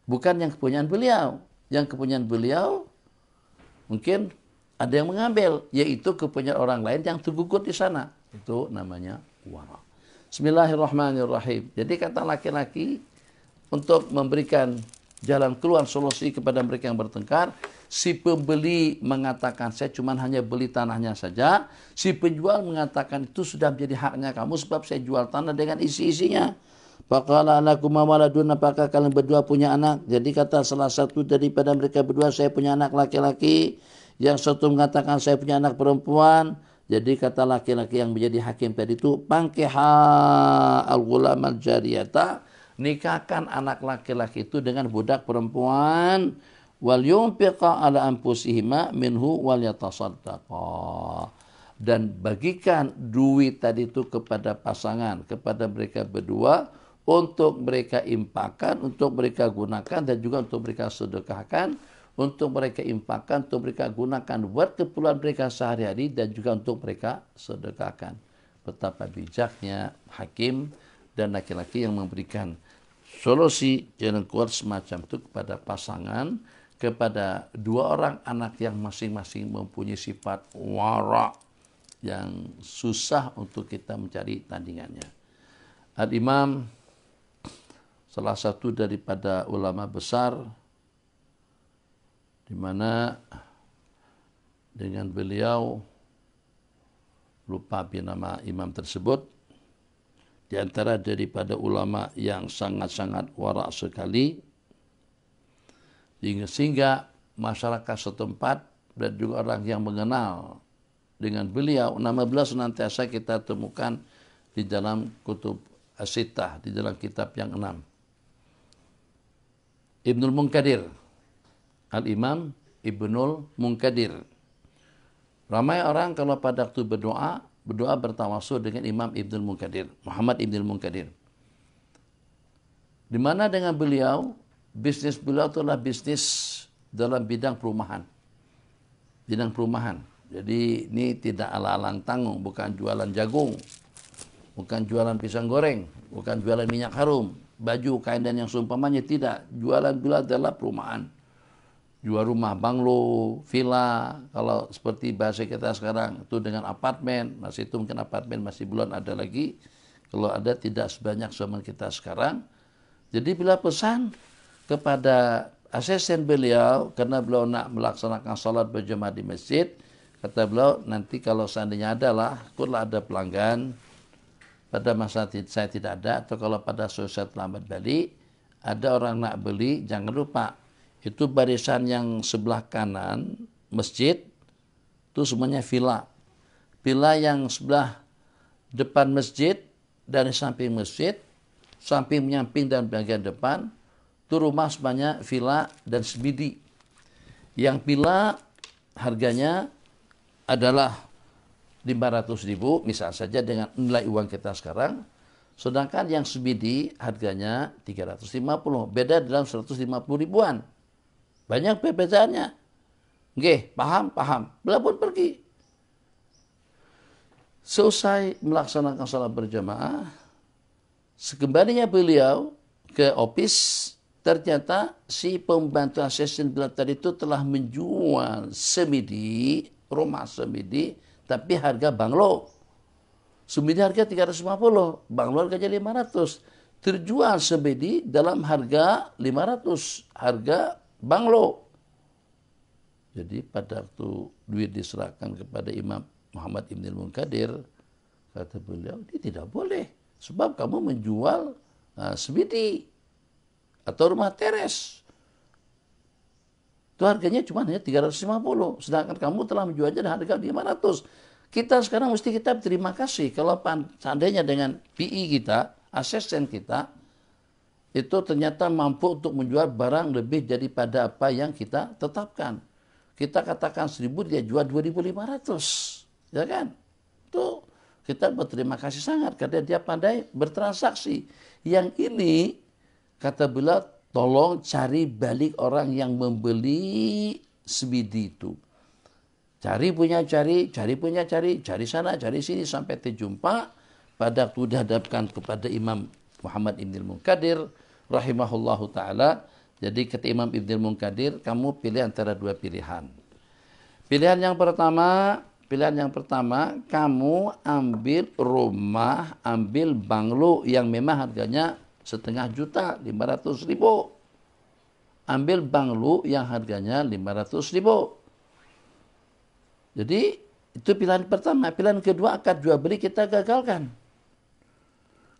Bukan yang kepunyaan beliau. Yang kepunyaan beliau mungkin ada yang mengambil. Yaitu kepunyaan orang lain yang tergugur di sana. Itu namanya wara. Bismillahirrahmanirrahim. Jadi kata laki-laki untuk memberikan jalan keluar solusi kepada mereka yang bertengkar. Si pembeli mengatakan saya cuma hanya beli tanahnya saja. Si penjual mengatakan itu sudah menjadi haknya kamu sebab saya jual tanah dengan isi-isinya. Faqala lakum waladun, apakah kalian berdua punya anak? Jadi kata salah satu daripada mereka berdua, saya punya anak laki-laki. Yang satu mengatakan saya punya anak perempuan. Jadi kata laki-laki yang menjadi hakim tadi itu, pankiha al-ghulam al-jariyata, nikahkan anak laki-laki itu dengan budak perempuan. Wal yunfiqa ala anfusihima minhu wal yatasaddaqa, dan bagikan duit tadi itu kepada pasangan, kepada mereka berdua untuk mereka infakkan, untuk mereka gunakan dan juga untuk mereka sedekahkan, untuk mereka infakkan, untuk mereka gunakan buat keperluan mereka sehari-hari dan juga untuk mereka sedekahkan. Betapa bijaknya hakim dan laki-laki yang memberikan solusi jalan keluar semacam itu kepada pasangan, kepada dua orang anak yang masing-masing mempunyai sifat wara yang susah untuk kita mencari tandingannya. Al-Imam, salah satu daripada ulama besar, di mana dengan beliau, lupa nama imam tersebut, di antara daripada ulama yang sangat-sangat wara sekali, sehingga masyarakat setempat dan juga orang yang mengenal dengan beliau, nama beliau senantiasa kita temukan di dalam kutub as-sittah, di dalam kitab yang 6. Ibnul Munkadir, Al-Imam Ibnul Munkadir. Ramai orang kalau pada waktu berdoa bertawasul dengan Imam Ibnul Munkadir, Muhammad Ibnul Munkadir. Di mana dengan beliau, bisnis beliau itulah bisnis dalam bidang perumahan. Bidang perumahan. Jadi ini tidak ala-alang tanggung, bukan jualan jagung, bukan jualan pisang goreng, bukan jualan minyak harum, baju, kain dan yang seumpamanya, tidak. Jualan beliau adalah perumahan. Jual rumah, banglo, villa, kalau seperti bahasa kita sekarang itu dengan apartemen, masih itu mungkin apartemen masih belum ada lagi. Kalau ada tidak sebanyak zaman kita sekarang. Jadi bila pesan kepada asisten beliau, karena beliau nak melaksanakan salat berjamaah di masjid, kata beliau, nanti kalau seandainya adalah, kalau ada pelanggan, pada masa saya tidak ada, atau kalau pada saya terlambat balik, ada orang nak beli, jangan lupa, itu barisan yang sebelah kanan masjid, itu semuanya villa. Villa yang sebelah depan masjid, dari samping masjid, samping menyamping dan bagian depan, itu rumah semuanya villa dan sebidi. Yang villa harganya adalah 500.000, misal saja dengan nilai uang kita sekarang. Sedangkan yang sebidi harganya 350. Beda dalam 150 ribuan. Banyak perbedaannya. Nggih, paham. Beliau pun pergi. Selesai melaksanakan salat berjamaah, sekembalinya beliau ke office, ternyata si pembantu asisten beliau tadi itu telah menjual semidi, rumah semidi, tapi harga banglo. Semidi harga 350, banglo harganya 500. Terjual semidi dalam harga 500, harga banglo. Jadi pada waktu duit diserahkan kepada Imam Muhammad Ibnul Munkadir, kata beliau, ini tidak boleh. Sebab kamu menjual semidi atau rumah teres. Itu harganya cuma hanya 350. Sedangkan kamu telah menjualnya dengan harga 500. Kita sekarang mesti kita berterima kasih. Kalau seandainya dengan PI kita, asisten kita, itu ternyata mampu untuk menjual barang lebih daripada apa yang kita tetapkan. Kita katakan 1.000, dia jual 2.500, ya kan? Itu kita berterima kasih sangat karena dia pandai bertransaksi. Yang ini kata beliau, tolong cari balik orang yang membeli semidi itu. Cari punya cari sana, cari sini sampai terjumpa pada waktu dihadapkan kepada Imam Muhammad Ibn Munkadir rahimahullahu ta'ala. Jadi kata Imam Ibn Munkadir, kamu pilih antara dua pilihan. Pilihan yang pertama, kamu ambil rumah, ambil banglo yang memang harganya 500 juta, 500.000. Ambil banglo yang harganya 500.000. Jadi itu pilihan pertama. Pilihan kedua, akad jual beli kita gagalkan.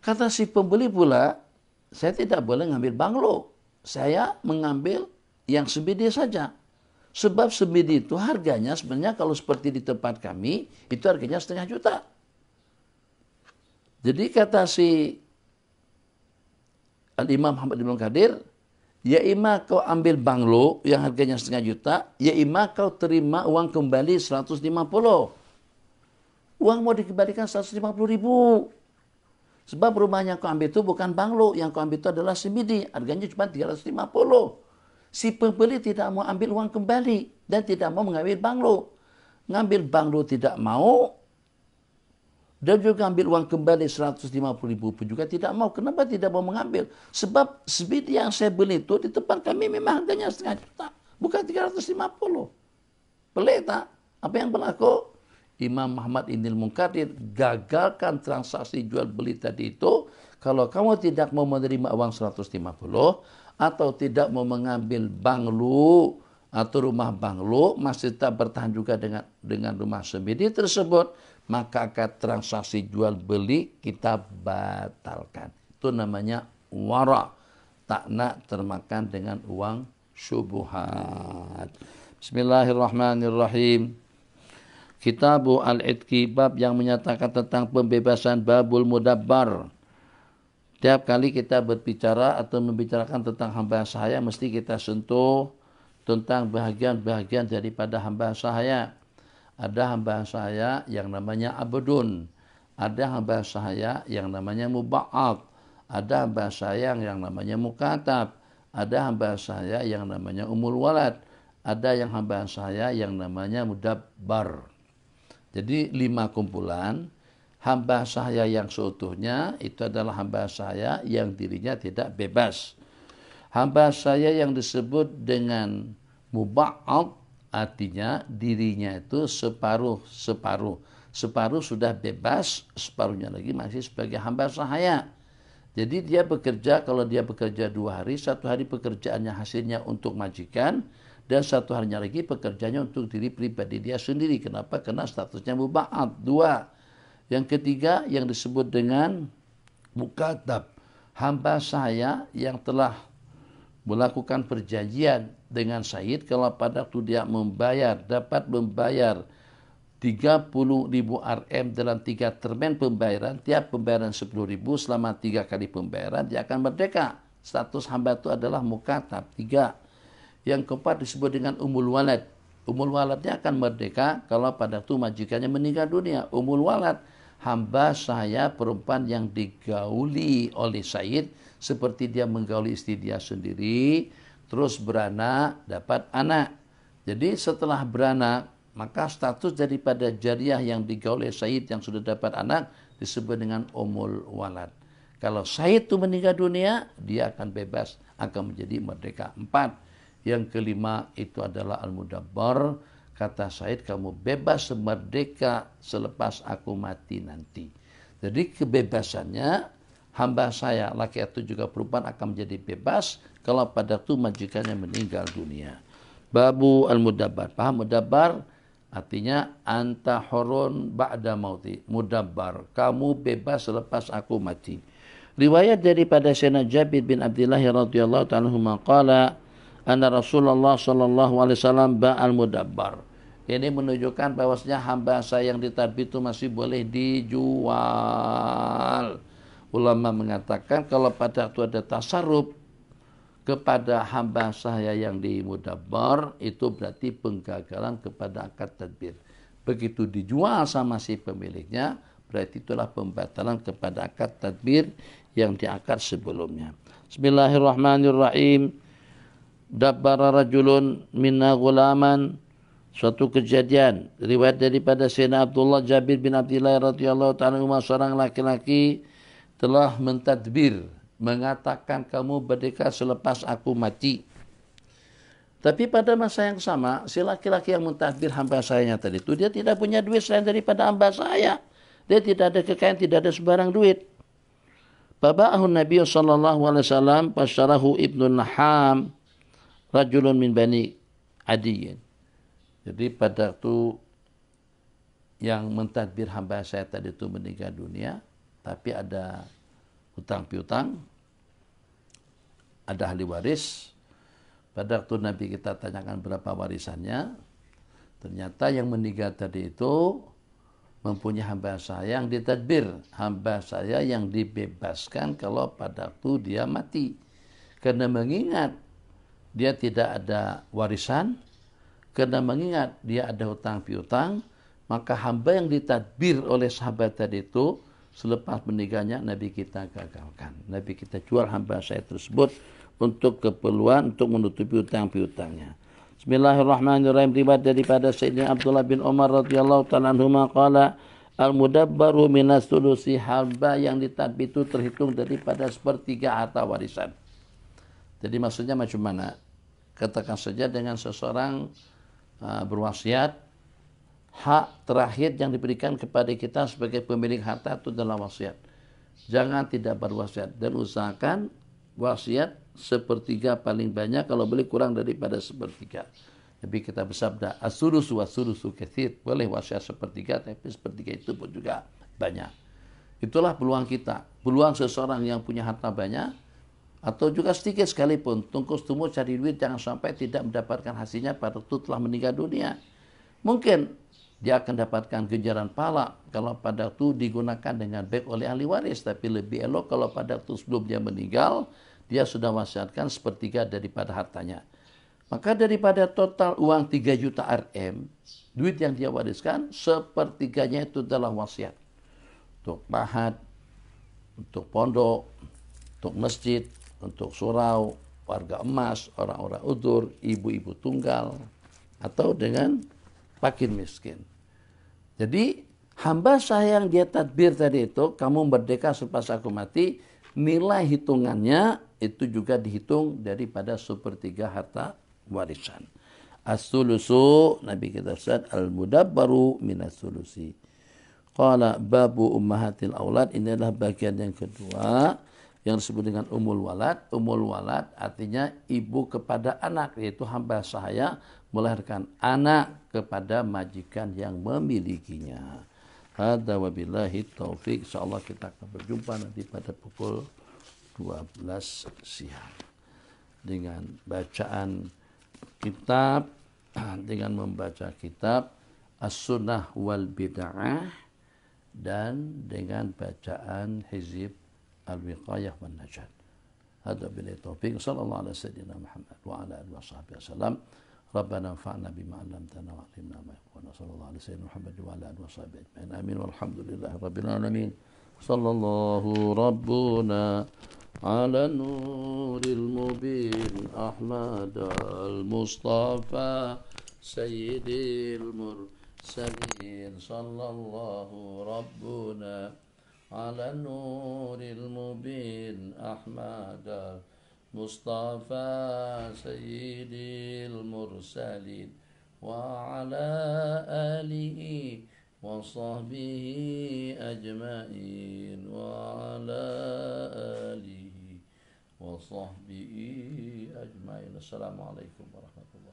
Kata si pembeli pula, saya tidak boleh ngambil banglo. Saya mengambil yang semedi saja. Sebab semedi itu harganya sebenarnya kalau seperti di tempat kami, itu harganya 500 juta. Jadi kata si Al-Imam Muhammad Ibn Qadir, ya ima kau ambil banglo yang harganya 500 juta, ya ima kau terima uang kembali 150. Uang mau dikembalikan 150.000. Sebab rumah yang kau ambil itu bukan banglo, yang kau ambil itu adalah semedi, harganya cuma 350. Si pembeli tidak mau ambil uang kembali dan tidak mau mengambil banglo. Ngambil banglo tidak mau dan juga ambil uang kembali 150.000 pun juga tidak mau. Kenapa tidak mau mengambil? Sebab semedi yang saya beli itu di tempat kami memang harganya 500 juta, bukan 350. Pelik tak? Apa yang berlaku? Imam Muhammad Ibn Munkadir gagalkan transaksi jual beli tadi itu. Kalau kamu tidak mau menerima uang 150 atau tidak mau mengambil banglo atau rumah banglo, masih tak bertahan juga dengan rumah semedi tersebut, maka akad transaksi jual beli kita batalkan. Itu namanya wara, tak nak termakan dengan uang syubhat. Bismillahirrahmanirrahim. Kitabu Al-Idqi, bab yang menyatakan tentang pembebasan, babul mudabbar. Tiap kali kita berbicara atau membicarakan tentang hamba sahaya, mesti kita sentuh tentang bahagian-bahagian daripada hamba sahaya. Ada hamba sahaya yang namanya abdun, ada hamba sahaya yang namanya muba'ad, ada hamba sahaya yang namanya mukatab, ada hamba sahaya yang namanya umul walad, ada yang hamba sahaya yang namanya mudabbar. Jadi 5 kumpulan. Hamba sahaya yang seutuhnya itu adalah hamba sahaya yang dirinya tidak bebas. Hamba sahaya yang disebut dengan muba'ad artinya dirinya itu separuh. Separuh sudah bebas, separuhnya lagi masih sebagai hamba sahaya. Jadi dia bekerja, kalau dia bekerja 2 hari, 1 hari pekerjaannya hasilnya untuk majikan, dan 1 harinya lagi pekerjaannya untuk diri pribadi dia sendiri. Kenapa? Karena statusnya muba'ad. 2. Yang ketiga yang disebut dengan mukatab, hamba sahaya yang telah melakukan perjanjian dengan Sayyid, kalau pada waktu dia dapat membayar 30.000 RM dalam 3 termen pembayaran, tiap pembayaran 10.000 selama 3 kali pembayaran, dia akan merdeka. Status hamba itu adalah mukatab. 3. Yang keempat disebut dengan umul walad. Umul waladnya akan merdeka kalau pada waktu majikannya meninggal dunia. Umul walad, hamba sahaya perempuan yang digauli oleh Sayyid, seperti dia menggauli istri dia sendiri, terus beranak, dapat anak. Jadi setelah beranak, maka status daripada jariah yang digauli Sayyid yang sudah dapat anak disebut dengan umul walad. Kalau Sayyid itu meninggal dunia, dia akan bebas, akan menjadi merdeka. 4. Yang kelima itu adalah al-mudabbar. Kata Said, kamu bebas merdeka selepas aku mati nanti. Jadi kebebasannya hamba saya, laki atau juga perempuan, akan menjadi bebas kalau pada itu majikannya meninggal dunia. Babu al-mudabbar. Paham mudabbar? Artinya anta hurun ba'da mauti. Mudabbar, kamu bebas selepas aku mati. Riwayat daripada Sayyidina Jabir bin Abdullah radhiyallahu ta'ala anhu qala anna Rasulullah sallallahu alaihi wasallam ba'al mudabbar. Ini menunjukkan bahwasanya hamba saya yang ditadbir itu masih boleh dijual. Ulama mengatakan kalau pada waktu ada tasarruf kepada hamba saya yang dimudabbar, itu berarti penggagalan kepada akad tadbir. Begitu dijual sama si pemiliknya, berarti itulah pembatalan kepada akad tadbir yang diakad sebelumnya. Bismillahirrahmanirrahim. Dabbara rajulun minna gulaman. Suatu kejadian, riwayat daripada Sayyidina Abdullah Jabir bin Abdillah radhiyallahu ta'ala anhu, seorang laki-laki telah mentadbir, mengatakan kamu merdeka selepas aku mati. Tapi pada masa yang sama, si laki-laki yang mentadbir hamba sayanya tadi itu, dia tidak punya duit selain daripada hamba saya. Dia tidak ada kekayaan, tidak ada sebarang duit. Baba'ahu Nabi sallallahu alaihi wasallam fasyarahu Ibnu Naham rajulun min Bani Adiyin. Jadi pada waktu yang mentadbir hamba saya tadi itu meninggal dunia, tapi ada hutang piutang, ada ahli waris. Pada waktu Nabi kita tanyakan berapa warisannya, ternyata yang meninggal tadi itu mempunyai hamba saya yang ditadbir, hamba saya yang dibebaskan kalau pada waktu dia mati. Karena mengingat dia tidak ada warisan, karena mengingat dia ada hutang piutang, maka hamba yang ditadbir oleh sahabat tadi itu selepas meninggalnya Nabi kita gagalkan. Nabi kita jual hamba saya tersebut untuk keperluan untuk menutupi hutang piutangnya. Bismillahirrahmanirrahim. Riwayat daripada Sayyidina Abdullah bin Umar radhiyallahu ta'ala anhuma qala al-mudabbaru minas sulusi, hamba yang ditadbir itu terhitung daripada sepertiga harta warisan. Jadi maksudnya macam mana? Katakan saja dengan seseorang berwasiat, hak terakhir yang diberikan kepada kita sebagai pemilik harta itu adalah wasiat. Jangan tidak berwasiat dan usahakan wasiat sepertiga paling banyak, kalau boleh kurang daripada sepertiga. Nabi kita bersabda, as-sulusu was-sulusu katsir. Boleh wasiat sepertiga, tapi sepertiga itu pun juga banyak. Itulah peluang kita. Peluang seseorang yang punya harta banyak atau juga sedikit sekalipun, tungkus tumbuh cari duit, jangan sampai tidak mendapatkan hasilnya pada waktu telah meninggal dunia. Mungkin dia akan dapatkan ganjaran pahala kalau pada waktu digunakan dengan baik oleh ahli waris, tapi lebih elok kalau pada waktu sebelum dia meninggal, dia sudah wasiatkan sepertiga daripada hartanya. Maka daripada total uang 3 juta Rm, duit yang dia wariskan, sepertiganya itu adalah wasiat. Untuk pahat, untuk pondok, untuk masjid, untuk surau, warga emas, orang-orang udur, ibu-ibu tunggal, atau dengan fakir miskin. Jadi hamba saya yang dia tadbir tadi itu, kamu merdeka selepas aku mati, nilai hitungannya itu juga dihitung daripada sepertiga harta warisan. As-sulusu, Nabi kita said, al-mudabbaru minas sulusi. Qala babu ummahatil aulad, ini adalah bagian yang kedua yang disebut dengan umul walad. Umul walad artinya ibu kepada anak, yaitu hamba sahaya melahirkan anak kepada majikan yang memilikinya. Hadza wabillahi taufik. Insyaallah kita akan berjumpa nanti pada pukul 12 siang dengan bacaan kitab, dengan membaca kitab As-Sunnah wal Bid'ah dan dengan bacaan Hizib Al-Wiqayah wan Najat. Hadza billahi taufiq. Sallallahu alaihi sayyidina Muhammad wa ala alihi washabbihi wasallam. Rabbana anfa'na bima 'allamtana wa 'allimna ma yanfa'una. Sallallahu alaihi sayyidina Muhammad wa ala alihi washabbihi ajma'in. Amin walhamdulillahi rabbil alamin. Sallallahu rabbuna ala nuril mubin Ahmad al-Mustafa sayyidil mursalin. Sallallahu rabbuna على النور المبين أحمد مصطفى سيد المرسلين وعلى آله وصحبه أجمعين وعلى آله وصحبه أجمعين. السلام عليكم ورحمة الله.